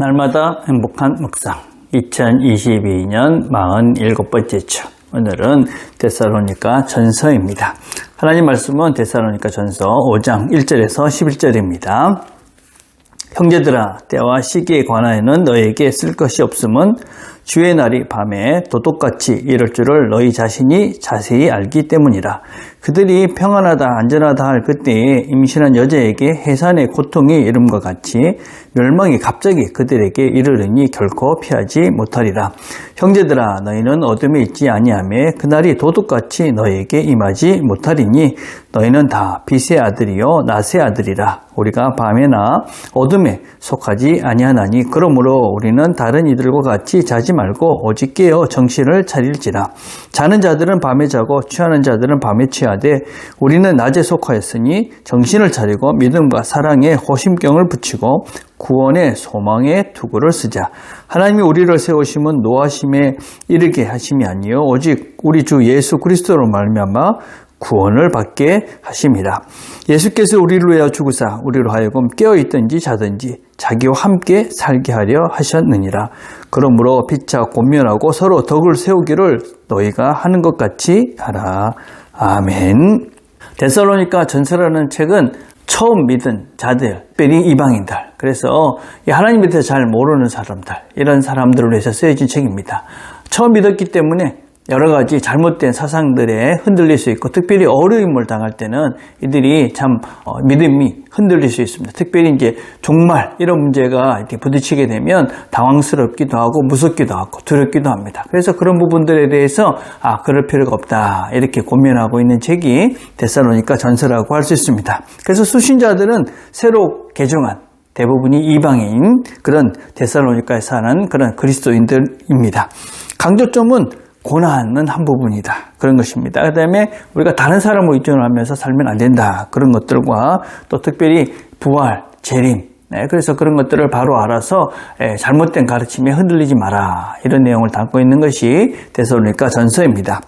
날마다 행복한 묵상 2022년 47번째 주, 오늘은 데살로니가 전서입니다. 하나님 말씀은 데살로니가 전서 5장 1절에서 11절입니다. 형제들아, 때와 시기에 관하여는 너에게 쓸 것이 없음은 주의 날이 밤에 도둑같이 이럴 줄을 너희 자신이 자세히 알기 때문이라. 그들이 평안하다 안전하다 할 그때에 임신한 여자에게 해산의 고통이 이름과 같이 멸망이 갑자기 그들에게 이르르니 결코 피하지 못하리라. 형제들아, 너희는 어둠에 있지 아니하며 그날이 도둑같이 너희에게 임하지 못하리니 너희는 다 빛의 아들이요 낮의 아들이라. 우리가 밤에나 어둠에 속하지 아니하나니 그러므로 우리는 다른 이들과 같이 자지 말고 오직 깨어 정신을 차릴지라. 자는 자들은 밤에 자고 취하는 자들은 밤에 취하되 우리는 낮에 속하였으니 정신을 차리고 믿음과 사랑에 호심경을 붙이고 구원의 소망의 투구를 쓰자. 하나님이 우리를 세우심은 노하심에 이르게 하심이 아니요 오직 우리 주 예수 그리스도로 말미암아 구원을 받게 하심이라. 예수께서 우리를 위하여 죽으사 우리로 하여금 깨어있든지 자든지 자기와 함께 살게 하려 하셨느니라. 그러므로 피차 권면하고 서로 덕을 세우기를 너희가 하는 것 같이 하라. 아멘. 데살로니가 전서라는 책은 처음 믿은 자들, 특별히 이방인들, 그래서 하나님에 대해서 잘 모르는 사람들, 이런 사람들을 위해서 쓰여진 책입니다. 처음 믿었기 때문에 여러 가지 잘못된 사상들에 흔들릴 수 있고, 특별히 어려움을 당할 때는 이들이 참 믿음이 흔들릴 수 있습니다. 특별히 이제 종말 이런 문제가 이렇게 부딪히게 되면 당황스럽기도 하고 무섭기도 하고 두렵기도 합니다. 그래서 그런 부분들에 대해서 그럴 필요가 없다 이렇게 고민하고 있는 책이 데살로니가 전서라고 할 수 있습니다. 그래서 수신자들은 새로 개종한 대부분이 이방인 그런 데살로니가에 사는 그런 그리스도인들입니다. 강조점은 고난은 한 부분이다. 그런 것입니다. 그 다음에 우리가 다른 사람을 의존하면서 살면 안 된다. 그런 것들과 또 특별히 부활, 재림. 그래서 그런 것들을 바로 알아서 잘못된 가르침에 흔들리지 마라. 이런 내용을 담고 있는 것이 데살로니가 전서입니다.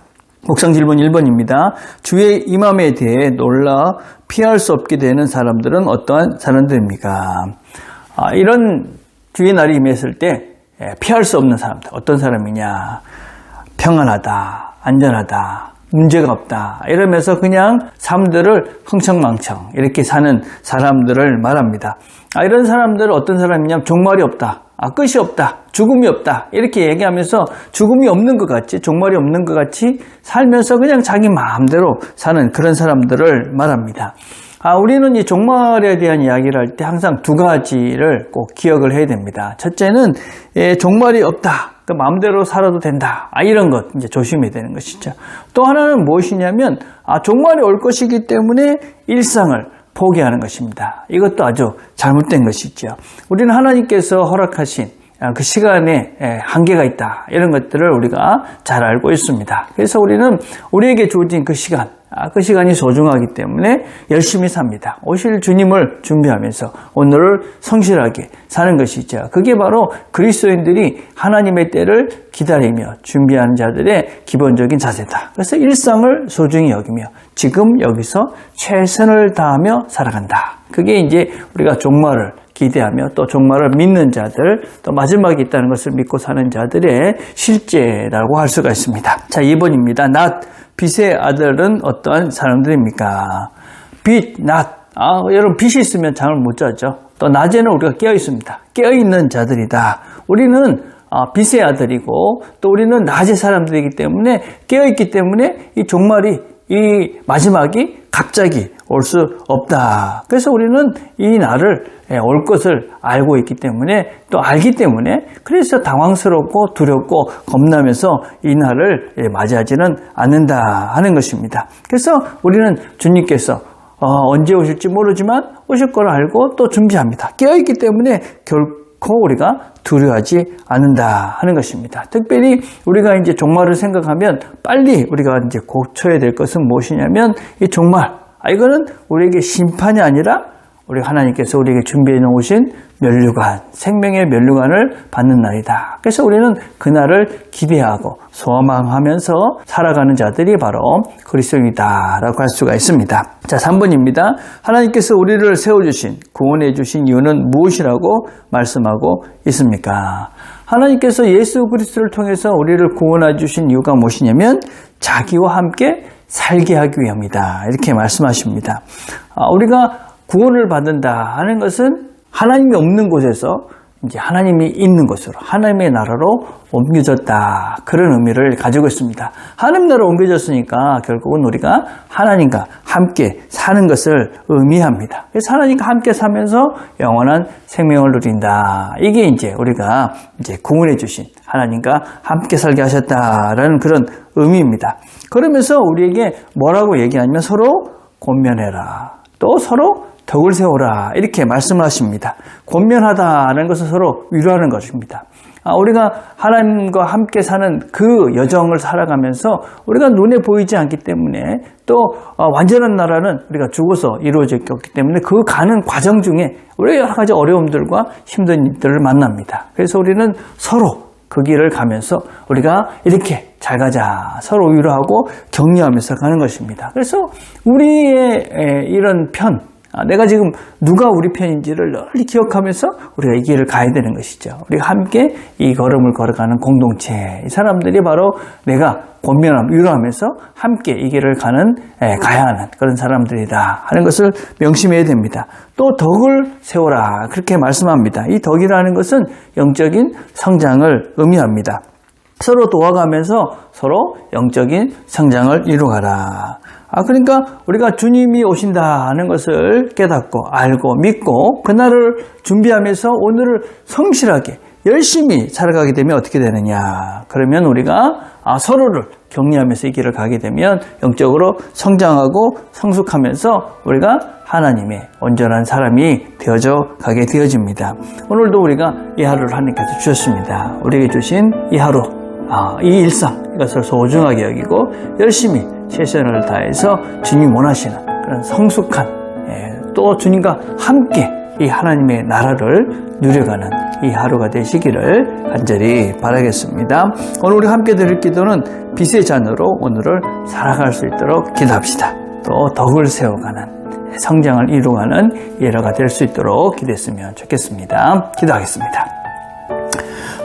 묵상 질문 1번입니다. 주의 임함에 대해 놀라 피할 수 없게 되는 사람들은 어떠한 사람들입니까? 이런 주의 날이 임했을 때 피할 수 없는 사람들. 어떤 사람이냐? 평안하다, 안전하다, 문제가 없다 이러면서 그냥 삶들을 흥청망청 이렇게 사는 사람들을 말합니다. 이런 사람들은 어떤 사람이냐면 종말이 없다, 끝이 없다, 죽음이 없다 이렇게 얘기하면서 죽음이 없는 것 같이, 종말이 없는 것 같이 살면서 그냥 자기 마음대로 사는 그런 사람들을 말합니다. 우리는 이 종말에 대한 이야기를 할 때 항상 두 가지를 꼭 기억을 해야 됩니다. 첫째는 종말이 없다. 그 마음대로 살아도 된다. 이런 것 이제 조심해야 되는 것이죠. 또 하나는 무엇이냐면 종말이 올 것이기 때문에 일상을 포기하는 것입니다. 이것도 아주 잘못된 것이죠. 우리는 하나님께서 허락하신 그 시간에 한계가 있다. 이런 것들을 우리가 잘 알고 있습니다. 그래서 우리는 우리에게 주어진 그 시간, 그 시간이 소중하기 때문에 열심히 삽니다. 오실 주님을 준비하면서 오늘을 성실하게 사는 것이죠. 그게 바로 그리스도인들이 하나님의 때를 기다리며 준비하는 자들의 기본적인 자세다. 그래서 일상을 소중히 여기며 지금 여기서 최선을 다하며 살아간다. 그게 이제 우리가 종말을 기대하며 또 종말을 믿는 자들, 또 마지막이 있다는 것을 믿고 사는 자들의 실제라고 할 수가 있습니다. 자, 2번입니다. 낮, 빛의 아들은 어떠한 사람들입니까? 빛, 낮. 여러분 빛이 있으면 잠을 못 자죠. 또 낮에는 우리가 깨어 있습니다. 깨어 있는 자들이다. 우리는 빛의 아들이고 또 우리는 낮의 사람들이기 때문에 깨어 있기 때문에 이 종말이 이 마지막이 갑자기 올 수 없다. 그래서 우리는 이 날을 올 것을 알고 있기 때문에 또 알기 때문에 그래서 당황스럽고 두렵고 겁나면서 이 날을 맞이하지는 않는다 하는 것입니다. 그래서 우리는 주님께서 언제 오실지 모르지만 오실 걸 알고 또 준비합니다. 깨어있기 때문에 결코 우리가 두려워하지 않는다 하는 것입니다. 특별히 우리가 이제 종말을 생각하면 빨리 우리가 이제 고쳐야 될 것은 무엇이냐면 이 종말. 이거는 우리에게 심판이 아니라 우리 하나님께서 우리에게 준비해 놓으신 면류관, 생명의 면류관을 받는 날이다. 그래서 우리는 그날을 기대하고 소망하면서 살아가는 자들이 바로 그리스도인이다라고 할 수가 있습니다. 자, 3번입니다. 하나님께서 우리를 세워주신, 구원해 주신 이유는 무엇이라고 말씀하고 있습니까? 하나님께서 예수 그리스도를 통해서 우리를 구원해 주신 이유가 무엇이냐면 자기와 함께 살게 하기 위함이다. 이렇게 말씀하십니다. 우리가 구원을 받는다 하는 것은 하나님이 없는 곳에서 이제 하나님이 있는 곳으로, 하나님의 나라로 옮겨졌다. 그런 의미를 가지고 있습니다. 하나님 나라로 옮겨졌으니까 결국은 우리가 하나님과 함께 사는 것을 의미합니다. 그래서 하나님과 함께 살면서 영원한 생명을 누린다. 이게 이제 우리가 이제 구원해 주신 하나님과 함께 살게 하셨다라는 그런 의미입니다. 그러면서 우리에게 뭐라고 얘기하냐면 서로 권면해라. 또 서로 덕을 세워라. 이렇게 말씀을 하십니다. 권면하다는 것은 서로 위로하는 것입니다. 우리가 하나님과 함께 사는 그 여정을 살아가면서 우리가 눈에 보이지 않기 때문에 또 완전한 나라는 우리가 죽어서 이루어질 게 없기 때문에 그 가는 과정 중에 우리가 여러 가지 어려움들과 힘든 일들을 만납니다. 그래서 우리는 서로 그 길을 가면서 우리가 이렇게 잘 가자, 서로 위로하고 격려하면서 가는 것입니다. 그래서 우리의 이런 편, 내가 지금 누가 우리 편인지를 널리 기억하면서 우리가 이 길을 가야 되는 것이죠. 우리가 함께 이 걸음을 걸어가는 공동체, 이 사람들이 바로 내가 권면하고 위로하면서 함께 이 길을 가야 하는 그런 사람들이다 하는 것을 명심해야 됩니다. 또 덕을 세워라 그렇게 말씀합니다. 이 덕이라는 것은 영적인 성장을 의미합니다. 서로 도와가면서 서로 영적인 성장을 이루어가라. 그러니까 우리가 주님이 오신다 하는 것을 깨닫고 알고 믿고 그날을 준비하면서 오늘을 성실하게 열심히 살아가게 되면 어떻게 되느냐. 그러면 우리가 서로를 격려하면서 이 길을 가게 되면 영적으로 성장하고 성숙하면서 우리가 하나님의 온전한 사람이 되어져 가게 되어집니다. 오늘도 우리가 이 하루를 하나님께서 주셨습니다. 우리에게 주신 이 하루, 이 일상, 이것을 소중하게 여기고 열심히 최선을 다해서 주님 원하시는 그런 성숙한, 또 주님과 함께 이 하나님의 나라를 누려가는 이 하루가 되시기를 간절히 바라겠습니다. 오늘 우리 함께 드릴 기도는 빛의 잔으로 오늘을 살아갈 수 있도록 기도합시다. 또 덕을 세워가는, 성장을 이루어가는 예라가 될 수 있도록 기도했으면 좋겠습니다. 기도하겠습니다.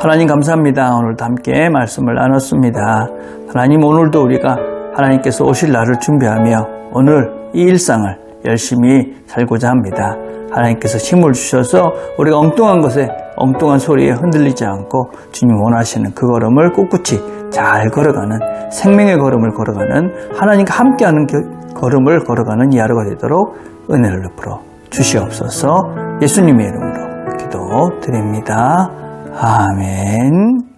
하나님 감사합니다. 오늘도 함께 말씀을 나눴습니다. 하나님 오늘도 우리가 하나님께서 오실 날을 준비하며 오늘 이 일상을 열심히 살고자 합니다. 하나님께서 힘을 주셔서 우리가 엉뚱한 것에, 엉뚱한 소리에 흔들리지 않고 주님 원하시는 그 걸음을 꿋꿋이 잘 걸어가는, 생명의 걸음을 걸어가는, 하나님과 함께하는 걸음을 걸어가는 이 하루가 되도록 은혜를 베풀어 주시옵소서. 예수님의 이름으로 기도드립니다. 아멘.